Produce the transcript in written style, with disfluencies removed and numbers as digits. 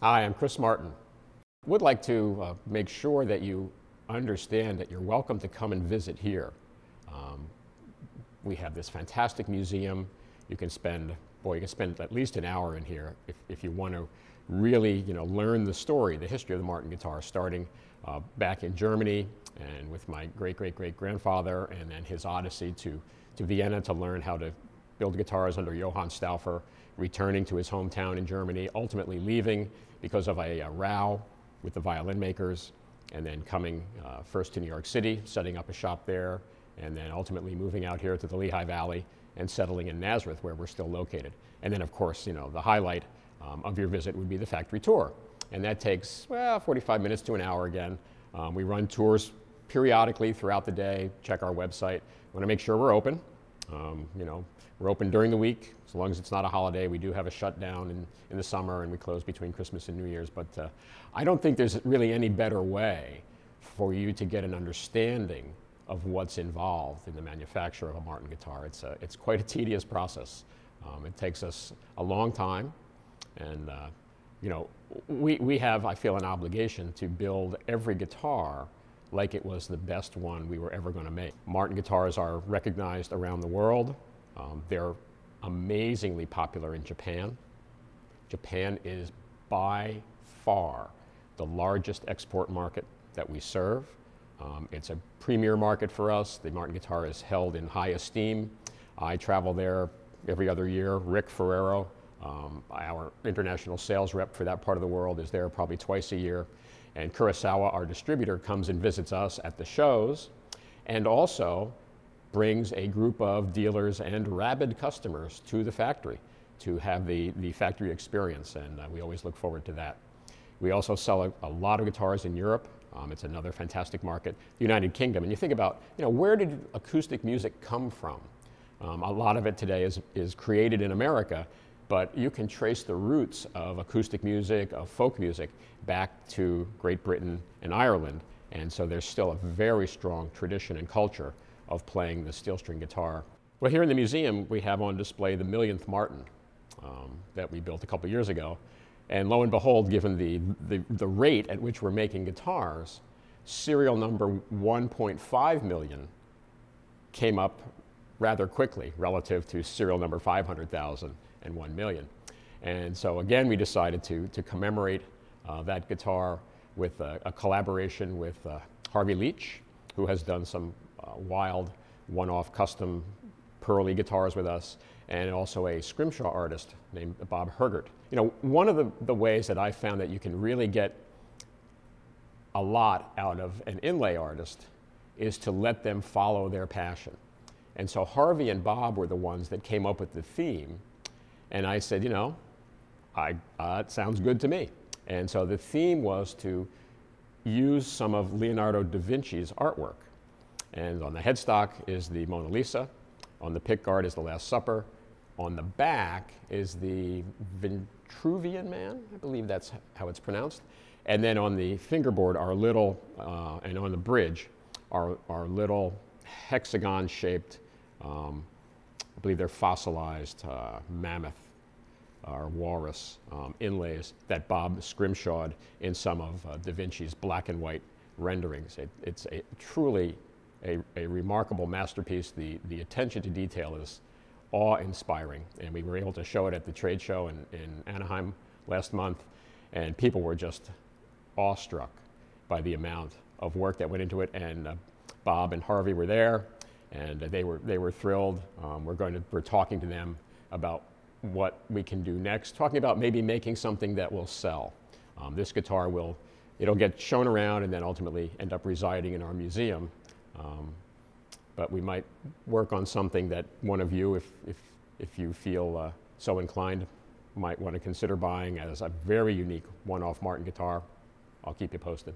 Hi, I'm Chris Martin. Would like to make sure that you understand that you're welcome to come and visit here. Um, we have this fantastic museum. You can spend at least an hour in here if you want to really, learn the story, the history of the Martin guitar, starting back in Germany and with my great-great-great-grandfather, and then his odyssey to Vienna to learn how to build guitars under Johann Stauffer, returning to his hometown in Germany, ultimately leaving because of a row with the violin makers, and then coming first to New York City, setting up a shop there, and then ultimately moving out here to the Lehigh Valley and settling in Nazareth, where we're still located. And then, of course, the highlight of your visit would be the factory tour. And that takes, 45 minutes to an hour again. We run tours periodically throughout the day. Check our website. We want to make sure we're open. We're open during the week, as long as it's not a holiday. We do have a shutdown in the summer, and we close between Christmas and New Year's. But I don't think there's really any better way for you to get an understanding of what's involved in the manufacture of a Martin guitar. It's quite a tedious process. It takes us a long time, and we have, I feel, an obligation to build every guitar like it was the best one we were ever going to make. Martin guitars are recognized around the world. They're amazingly popular in Japan. Japan is by far the largest export market that we serve. It's a premier market for us. The Martin guitar is held in high esteem. I travel there every other year. Rick Ferrero, our international sales rep for that part of the world, is there probably twice a year. And Kurosawa, our distributor, comes and visits us at the shows, and also brings a group of dealers and rabid customers to the factory to have the factory experience, and we always look forward to that. We also sell a lot of guitars in Europe. It's another fantastic market. The United Kingdom, and you think about, where did acoustic music come from? A lot of it today is created in America, but you can trace the roots of acoustic music, of folk music, back to Great Britain and Ireland, and so there's still a very strong tradition and culture of playing the steel string guitar. Well, here in the museum, we have on display the millionth Martin that we built a couple years ago. And lo and behold, given the rate at which we're making guitars, serial number 1.5 million came up rather quickly relative to serial number 500,000 and 1 million. And so again, we decided to commemorate that guitar with a collaboration with Harvey Leach, who has done some wild one-off custom Pearlie guitars with us, and also a scrimshaw artist named Bob Hergert. One of the ways that I found that you can really get a lot out of an inlay artist is to let them follow their passion. And so Harvey and Bob were the ones that came up with the theme, and I said, it sounds good to me. And so the theme was to use some of Leonardo da Vinci's artwork. And on the headstock is the Mona Lisa, on the pickguard is the Last Supper, on the back is the Vitruvian Man, I believe that's how it's pronounced, and then on the fingerboard are little, and on the bridge are little hexagon-shaped, I believe they're fossilized mammoth or walrus inlays that Bob scrimshawed in some of Da Vinci's black and white renderings. It's truly a remarkable masterpiece. The attention to detail is awe-inspiring, and we were able to show it at the trade show in Anaheim last month, and people were just awestruck by the amount of work that went into it. And Bob and Harvey were there, and they were thrilled. We're talking to them about what we can do next, talking about maybe making something that will sell. This guitar it'll get shown around and then ultimately end up residing in our museum. But we might work on something that one of you, if you feel so inclined, might want to consider buying as a very unique one-off Martin guitar. I'll keep you posted.